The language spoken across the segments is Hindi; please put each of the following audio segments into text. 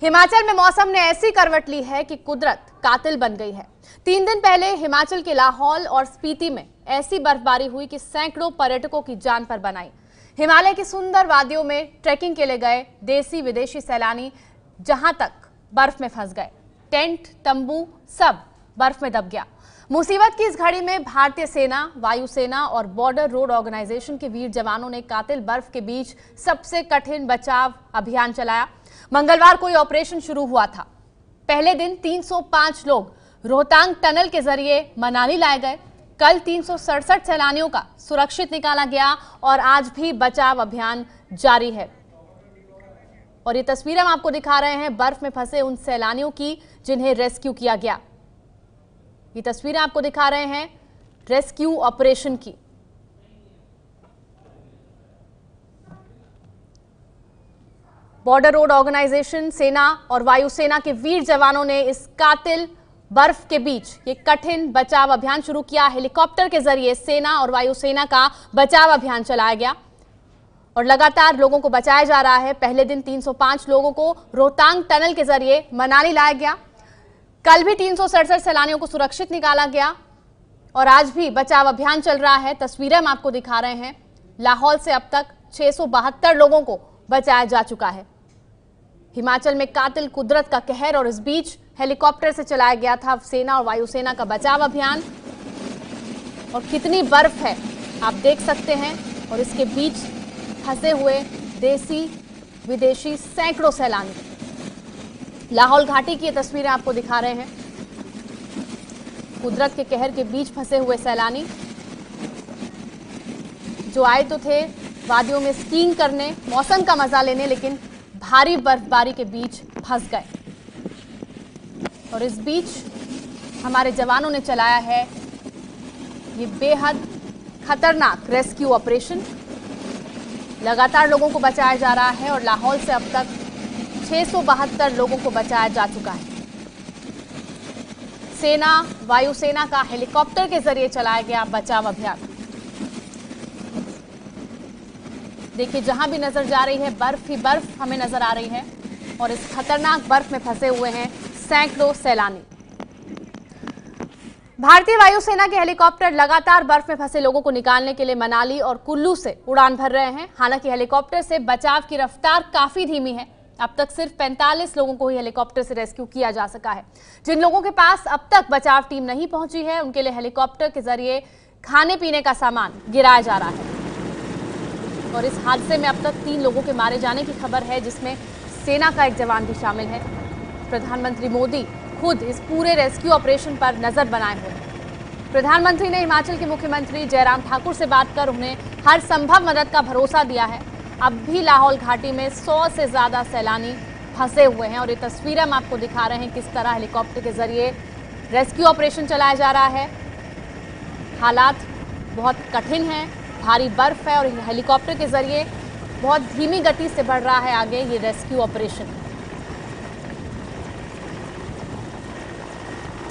हिमाचल में मौसम ने ऐसी करवट ली है कि कुदरत कातिल बन गई है। 3 दिन पहले हिमाचल के लाहौल और स्पीति में ऐसी बर्फबारी हुई कि सैकड़ों पर्यटकों की जान पर बन आई। हिमालय की सुंदर वादियों में ट्रैकिंग के लिए गए देसी विदेशी सैलानी जहां तक बर्फ में फंस गए। टेंट, तंबू सब बर्फ में दब गया। मुसीबत की इस घड़ी में भारतीय सेना, वायुसेना और बॉर्डर रोड ऑर्गेनाइजेशन के वीर जवानों ने कातिल बर्फ के बीच सबसे कठिन बचाव अभियान चलाया। मंगलवार को यह ऑपरेशन शुरू हुआ था। पहले दिन 305 लोग रोहतांग टनल के जरिए मनाली लाए गए। कल 367 सैलानियों का सुरक्षित निकाला गया और आज भी बचाव अभियान जारी है। और ये तस्वीरें हम आपको दिखा रहे हैं बर्फ में फंसे उन सैलानियों की जिन्हें रेस्क्यू किया गया। ये तस्वीरें आपको दिखा रहे हैं रेस्क्यू ऑपरेशन की। बॉर्डर रोड ऑर्गेनाइजेशन, सेना और वायुसेना के वीर जवानों ने इस कातिल बर्फ के बीच ये कठिन बचाव अभियान शुरू किया। हेलीकॉप्टर के जरिए सेना और वायुसेना का बचाव अभियान चलाया गया और लगातार लोगों को बचाया जा रहा है। पहले दिन 305 लोगों को रोहतांग टनल के जरिए मनाली लाया गया। कल भी 367 सैलानियों को सुरक्षित निकाला गया और आज भी बचाव अभियान चल रहा है। तस्वीरें हम आपको दिखा रहे हैं। लाहौल से अब तक 672 लोगों को बचाया जा चुका है। हिमाचल में कातिल कुदरत का कहर और इस बीच हेलीकॉप्टर से चलाया गया था सेना और वायुसेना का बचाव अभियान। और कितनी बर्फ है आप देख सकते हैं और इसके बीच फंसे हुए देसी विदेशी सैकड़ों सैलानी। लाहौल घाटी की ये तस्वीरें आपको दिखा रहे हैं। कुदरत के कहर के बीच फंसे हुए सैलानी जो आए तो थे वादियों में स्कीइंग करने, मौसम का मजा लेने, लेकिन भारी बर्फबारी के बीच फंस गए। और इस बीच हमारे जवानों ने चलाया है ये बेहद खतरनाक रेस्क्यू ऑपरेशन। लगातार लोगों को बचाया जा रहा है और लाहौल से अब तक 672 लोगों को बचाया जा चुका है। सेना, वायुसेना का हेलीकॉप्टर के जरिए चलाया गया बचाव अभियान। देखिए, जहां भी नजर जा रही है बर्फ ही बर्फ हमें नजर आ रही है और इस खतरनाक बर्फ में फंसे हुए हैं सैकड़ों सैलानी। भारतीय वायुसेना के हेलीकॉप्टर लगातार बर्फ में फंसे लोगों को निकालने के लिए मनाली और कुल्लू से उड़ान भर रहे हैं। हालांकि हेलीकॉप्टर से बचाव की रफ्तार काफी धीमी है। अब तक सिर्फ 45 लोगों को ही हेलीकॉप्टर से रेस्क्यू किया जा सका है। जिन लोगों के पास अब तक बचाव टीम नहीं पहुंची है उनके लिए हेलीकॉप्टर के जरिए खाने पीने का सामान गिराया जा रहा है। और इस हादसे में अब तक 3 लोगों के मारे जाने की खबर है, जिसमें सेना का एक जवान भी शामिल है। प्रधानमंत्री मोदी खुद इस पूरे रेस्क्यू ऑपरेशन पर नजर बनाए हुए हैं। प्रधानमंत्री ने हिमाचल के मुख्यमंत्री जयराम ठाकुर से बात कर उन्हें हर संभव मदद का भरोसा दिया है। अब भी लाहौल घाटी में 100 से ज्यादा सैलानी फंसे हुए हैं और ये तस्वीरें हम आपको दिखा रहे हैं किस तरह हेलीकॉप्टर के जरिए रेस्क्यू ऑपरेशन चलाया जा रहा है। हालात बहुत कठिन हैं, भारी बर्फ है और हेलीकॉप्टर के जरिए बहुत धीमी गति से बढ़ रहा है आगे ये रेस्क्यू ऑपरेशन।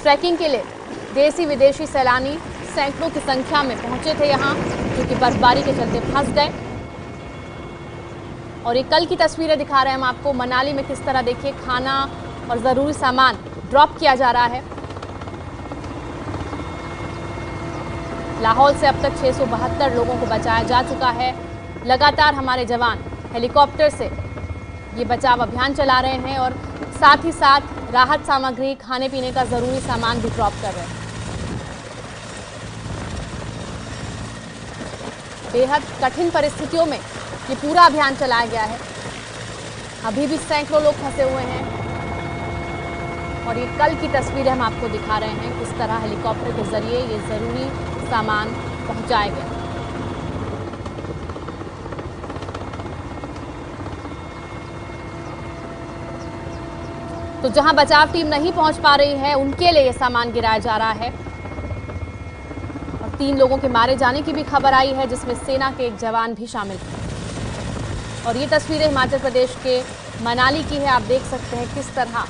ट्रैकिंग के लिए देसी विदेशी सैलानी सैकड़ों की संख्या में पहुंचे थे यहाँ, जो कि बर्फबारी के चलते फंस गए। और ये कल की तस्वीरें दिखा रहे हैं हम आपको। मनाली में किस तरह देखिए खाना और जरूरी सामान ड्रॉप किया जा रहा है। लाहौल से अब तक 672 लोगों को बचाया जा चुका है। लगातार हमारे जवान हेलीकॉप्टर से ये बचाव अभियान चला रहे हैं और साथ ही साथ राहत सामग्री, खाने पीने का जरूरी सामान भी ड्रॉप कर रहे हैं। बेहद कठिन परिस्थितियों में ये पूरा अभियान चलाया गया है। अभी भी सैकड़ों लोग फंसे हुए हैं और ये कल की तस्वीरें हम आपको दिखा रहे हैं किस तरह हेलीकॉप्टर के जरिए ये जरूरी सामान पहुंचाया गया। तो जहां बचाव टीम नहीं पहुंच पा रही है उनके लिए ये सामान गिराया जा रहा है। और 3 लोगों के मारे जाने की भी खबर आई है, जिसमें सेना के एक जवान भी शामिल है। और ये तस्वीरें हिमाचल प्रदेश के मनाली की है। आप देख सकते हैं किस तरह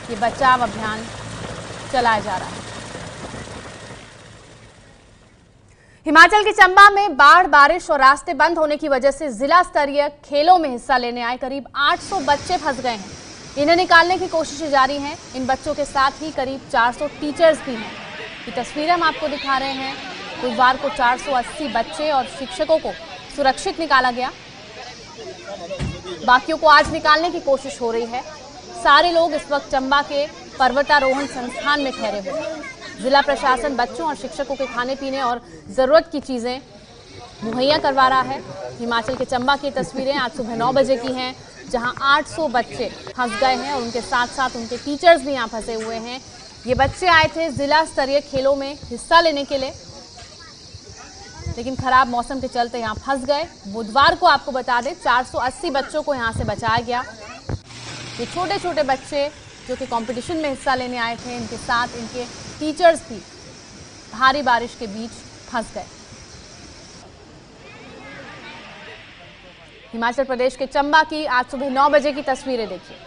ये बचाव अभियान चलाया जा रहा है। हिमाचल के चंबा में बाढ़, बारिश और रास्ते बंद होने की वजह से जिला स्तरीय खेलों में हिस्सा लेने आए करीब 800 बच्चे फंस गए हैं। इन्हें निकालने की कोशिशें जारी हैं। इन बच्चों के साथ ही करीब 400 टीचर्स भी हैं। ये तस्वीरें हम आपको दिखा रहे हैं। बुधवार को 480 बच्चे और शिक्षकों को सुरक्षित निकाला गया। बाकियों को आज निकालने की कोशिश हो रही है। सारे लोग इस वक्त चंबा के पर्वतारोहण संस्थान में ठहरे हुए हैं। जिला प्रशासन बच्चों और शिक्षकों के खाने पीने और जरूरत की चीजें मुहैया करवा रहा है। हिमाचल के चंबा की तस्वीरें आज सुबह 9 बजे की हैं, जहां 800 बच्चे फंस गए हैं और उनके साथ साथ उनके टीचर्स भी यहां फंसे हुए हैं। ये बच्चे आए थे जिला स्तरीय खेलों में हिस्सा लेने के लिए, लेकिन खराब मौसम के चलते यहां फंस गए। बुधवार को आपको बता दें 480 बच्चों को यहां से बचाया गया। ये छोटे छोटे बच्चे जो कि कंपटीशन में हिस्सा लेने आए थे, इनके साथ इनके टीचर्स भी भारी बारिश के बीच फंस गए। हिमाचल प्रदेश के चंबा की आज सुबह 9 बजे की तस्वीरें देखिए।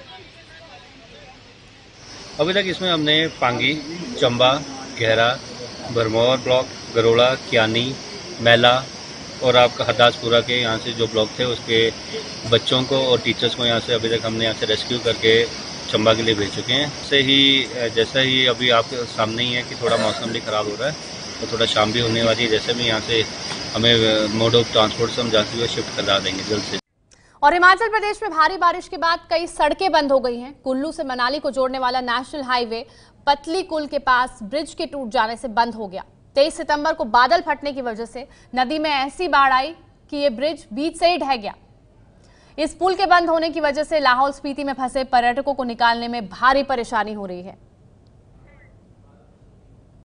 अभी तक इसमें हमने पांगी, चंबा, गहरा, भरमौर ब्लॉक, गरोड़ा, कियानी, मैला और आपका हरदासपुरा के यहाँ से जो ब्लॉक थे उसके बच्चों को और टीचर्स को यहाँ से अभी तक हमने यहाँ से रेस्क्यू करके चंबा के लिए भेज चुके हैं। जैसा ही अभी आपके सामने ही है कि थोड़ा मौसम भी ख़राब हो रहा है तो थोड़ा शाम भी होने वाली है। जैसे भी यहाँ से हमें मोड ऑफ ट्रांसपोर्ट से हम जाते हुए शिफ्ट करा देंगे जल्द से। और हिमाचल प्रदेश में भारी बारिश के बाद कई सड़कें बंद हो गई हैं। कुल्लू से मनाली को जोड़ने वाला नेशनल हाईवे पतली कुल के पास ब्रिज के टूट जाने से बंद हो गया। 23 सितंबर को बादल फटने की वजह से नदी में ऐसी बाढ़ आई कि ये ब्रिज बीच से ही ढह गया। इस पुल के बंद होने की वजह से लाहौल स्पीति में फंसे पर्यटकों को निकालने में भारी परेशानी हो रही है।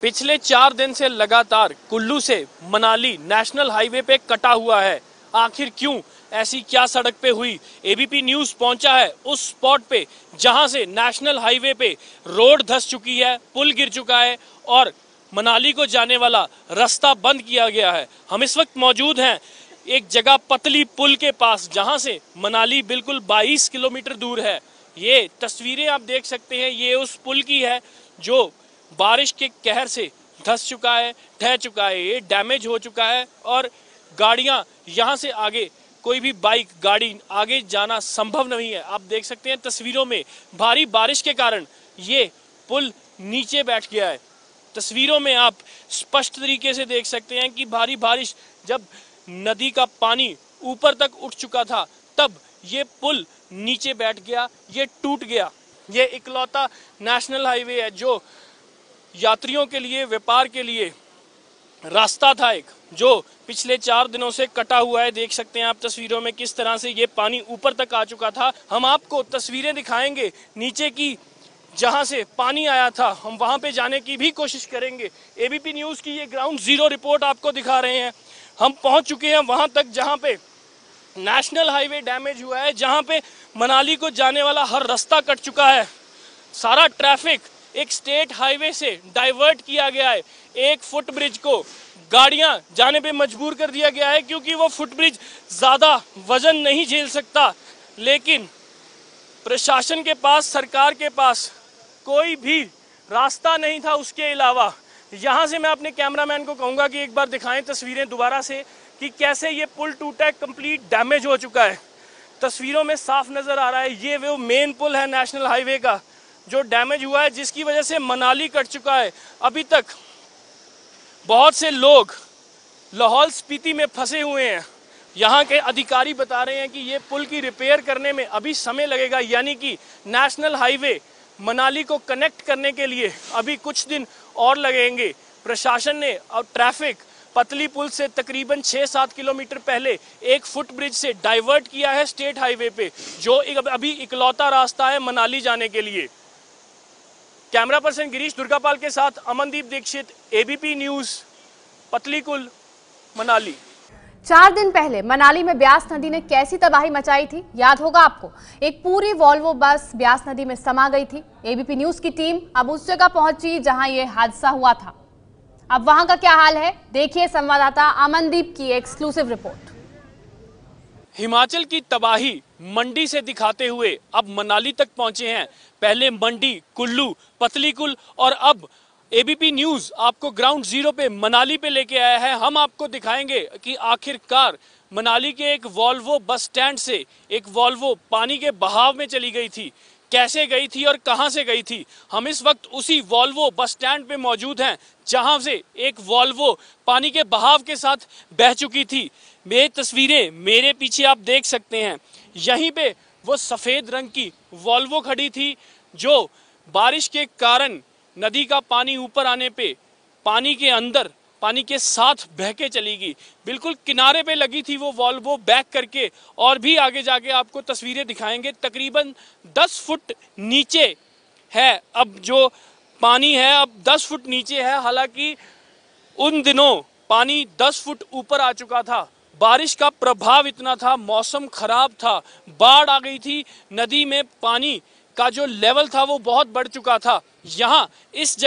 पिछले 4 दिन से लगातार कुल्लू से मनाली नेशनल हाईवे पे कटा हुआ है। आखिर क्यों, ऐसी क्या सड़क पे हुई? एबीपी न्यूज पहुंचा है उस स्पॉट पे जहां से नेशनल हाईवे पे रोड धंस चुकी है, पुल गिर चुका है और मनाली को जाने वाला रास्ता बंद किया गया है। हम इस वक्त मौजूद हैं एक जगह पतली पुल के पास, जहां से मनाली बिल्कुल 22 किलोमीटर दूर है। ये तस्वीरें आप देख सकते हैं, ये उस पुल की है जो बारिश के कहर से धंस चुका है, ढह चुका है, ये डैमेज हो चुका है और गाड़ियां यहां से आगे, कोई भी बाइक गाड़ी आगे जाना संभव नहीं है। आप देख सकते हैं तस्वीरों में भारी बारिश के कारण ये पुल नीचे बैठ गया है। तस्वीरों में आप स्पष्ट तरीके से देख सकते हैं कि भारी बारिश, जब नदी का पानी ऊपर तक उठ चुका था तब ये पुल नीचे बैठ गया, ये टूट गया। ये इकलौता नेशनल हाईवे है जो यात्रियों के लिए, व्यापार के लिए रास्ता था एक, जो पिछले 4 दिनों से कटा हुआ है। देख सकते हैं आप तस्वीरों में किस तरह से ये पानी ऊपर तक आ चुका था। हम आपको तस्वीरें दिखाएंगे नीचे की, जहां से पानी आया था, हम वहां पे जाने की भी कोशिश करेंगे। एबीपी न्यूज की ये ग्राउंड जीरो रिपोर्ट आपको दिखा रहे हैं। हम पहुंच चुके हैं वहां तक जहां पे नेशनल हाईवे डैमेज हुआ है, जहां पे मनाली को जाने वाला हर रास्ता कट चुका है। सारा ट्रैफिक एक स्टेट हाईवे से डाइवर्ट किया गया है। एक फुट ब्रिज को गाड़ियां जाने पे मजबूर कर दिया गया है क्योंकि वो फुट ब्रिज ज्यादा वजन नहीं झेल सकता। लेकिन प्रशासन के पास, सरकार के पास कोई भी रास्ता नहीं था उसके अलावा। यहाँ से मैं अपने कैमरामैन को कहूँगा कि एक बार दिखाएं तस्वीरें दोबारा से कि कैसे ये पुल टूटा है, कंप्लीट डैमेज हो चुका है। तस्वीरों में साफ नज़र आ रहा है ये वो मेन पुल है नेशनल हाईवे का जो डैमेज हुआ है, जिसकी वजह से मनाली कट चुका है। अभी तक बहुत से लोग लाहौल स्पीति में फंसे हुए हैं। यहाँ के अधिकारी बता रहे हैं कि ये पुल की रिपेयर करने में अभी समय लगेगा, यानी कि नेशनल हाईवे मनाली को कनेक्ट करने के लिए अभी कुछ दिन और लगेंगे। प्रशासन ने और ट्रैफिक पतली पुल से तकरीबन 6-7 किलोमीटर पहले एक फुट ब्रिज से डाइवर्ट किया है स्टेट हाईवे पे, जो अभी इकलौता रास्ता है मनाली जाने के लिए। कैमरा पर्सन गिरीश दुर्गापाल के साथ अमनदीप दीक्षित, एबीपी न्यूज, पतली कुल, मनाली। 4 दिन पहले मनाली में ब्यास नदी ने कैसी तबाही मचाई थी, याद होगा आपको। एक पूरी वॉल्वो बस ब्यास नदी में समा गई थी। एबीपी न्यूज की टीम अब उस जगह पहुंची जहां यह हादसा हुआ था। अब वहां का क्या हाल है, देखिए संवाददाता अमनदीप की एक्सक्लूसिव रिपोर्ट। हिमाचल की तबाही मंडी से दिखाते हुए अब मनाली तक पहुंचे हैं। पहले मंडी, कुल्लू, पतली कुल और अब एबीपी न्यूज आपको ग्राउंड जीरो पे मनाली पे लेके आया है। हम आपको दिखाएंगे कि आखिरकार मनाली के एक वॉल्वो बस स्टैंड से एक वॉल्वो पानी के बहाव में चली गई थी। कैसे गई थी और कहां से गई थी। हम इस वक्त उसी वॉल्वो बस स्टैंड पे मौजूद हैं जहां से एक वॉल्वो पानी के बहाव के साथ बह चुकी थी। ये तस्वीरें मेरे पीछे आप देख सकते हैं। यहीं पे वो सफेद रंग की वॉल्वो खड़ी थी जो बारिश के कारण नदी का पानी ऊपर आने पे पानी के अंदर पानी के साथ बह के चली गई। बिल्कुल किनारे पे लगी थी वो वॉल्वो बैक करके, और भी आगे जाके आपको तस्वीरें दिखाएंगे। तकरीबन 10 फुट नीचे है अब जो पानी है, अब 10 फुट नीचे है। हालांकि उन दिनों पानी 10 फुट ऊपर आ चुका था। बारिश का प्रभाव इतना था, मौसम खराब था, बाढ़ आ गई थी, नदी में पानी का जो लेवल था वो बहुत बढ़ चुका था। यहाँ इस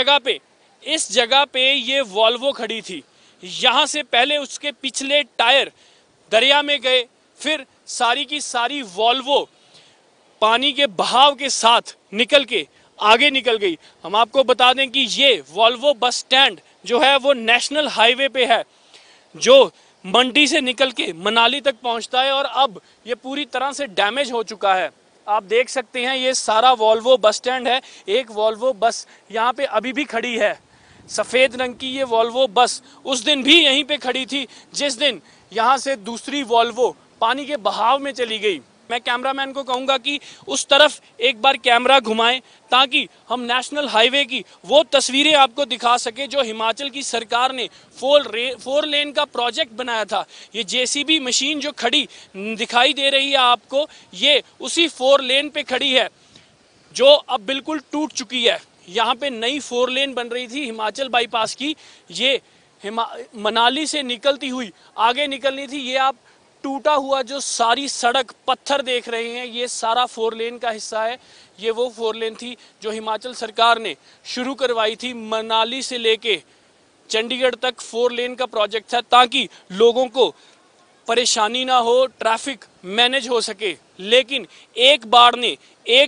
जगह पे ये वॉल्वो खड़ी थी। यहाँ से पहले उसके पिछले टायर दरिया में गए, फिर सारी की सारी वॉल्वो पानी के बहाव के साथ निकल के आगे निकल गई। हम आपको बता दें कि ये वॉल्वो बस स्टैंड जो है वो नेशनल हाईवे पे है जो मंडी से निकल के मनाली तक पहुंचता है, और अब ये पूरी तरह से डैमेज हो चुका है। आप देख सकते हैं ये सारा वॉल्वो बस स्टैंड है। एक वॉल्वो बस यहाँ पे अभी भी खड़ी है, सफ़ेद रंग की ये वॉल्वो बस उस दिन भी यहीं पे खड़ी थी जिस दिन यहाँ से दूसरी वॉल्वो पानी के बहाव में चली गई। मैं कैमरामैन को कहूँगा कि उस तरफ एक बार कैमरा घुमाएं ताकि हम नेशनल हाईवे की वो तस्वीरें आपको दिखा सके जो हिमाचल की सरकार ने 4 लेन का प्रोजेक्ट बनाया था। ये जेसीबी मशीन जो खड़ी दिखाई दे रही है आपको, ये उसी 4 लेन पे खड़ी है जो अब बिल्कुल टूट चुकी है। यहाँ पे नई 4 लेन बन रही थी हिमाचल बाईपास की, ये मनाली से निकलती हुई आगे निकलनी थी। ये आप टूटा हुआ जो सारी सड़क पत्थर देख रहे हैं, ये सारा 4 लेन का हिस्सा है। ये वो 4 लेन थी जो हिमाचल सरकार ने शुरू करवाई थी। मनाली से लेके चंडीगढ़ तक 4 लेन का प्रोजेक्ट था ताकि लोगों को परेशानी ना हो, ट्रैफिक मैनेज हो सके। लेकिन एक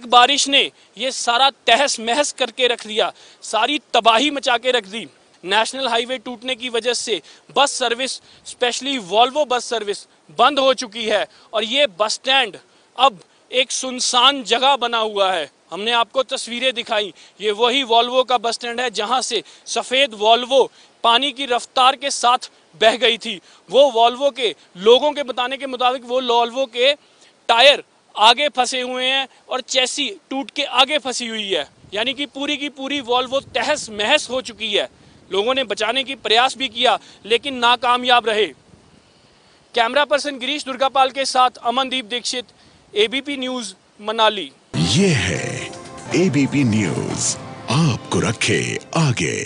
बारिश ने ये सारा तहस महस करके रख दिया, सारी तबाही मचा के रख दी। नेशनल हाईवे टूटने की वजह से bus service, specially Volvo bus service बंद हो चुकी है और ये बस स्टैंड अब एक सुनसान जगह बना हुआ है। हमने आपको तस्वीरें दिखाई, ये वही वॉल्वो का बस स्टैंड है जहां से सफ़ेद वॉल्वो पानी की रफ्तार के साथ बह गई थी। वो वॉल्वो के लोगों के बताने के मुताबिक वो वॉल्वो के टायर आगे फंसे हुए हैं और चैसी टूट के आगे फंसी हुई है, यानी कि पूरी की पूरी वॉल्वो तहस महस हो चुकी है। लोगों ने बचाने की प्रयास भी किया लेकिन नाकामयाब रहे। कैमरा पर्सन गिरीश दुर्गापाल के साथ अमनदीप दीक्षित, एबीपी न्यूज, मनाली। ये है एबीपी न्यूज, आपको रखे आगे।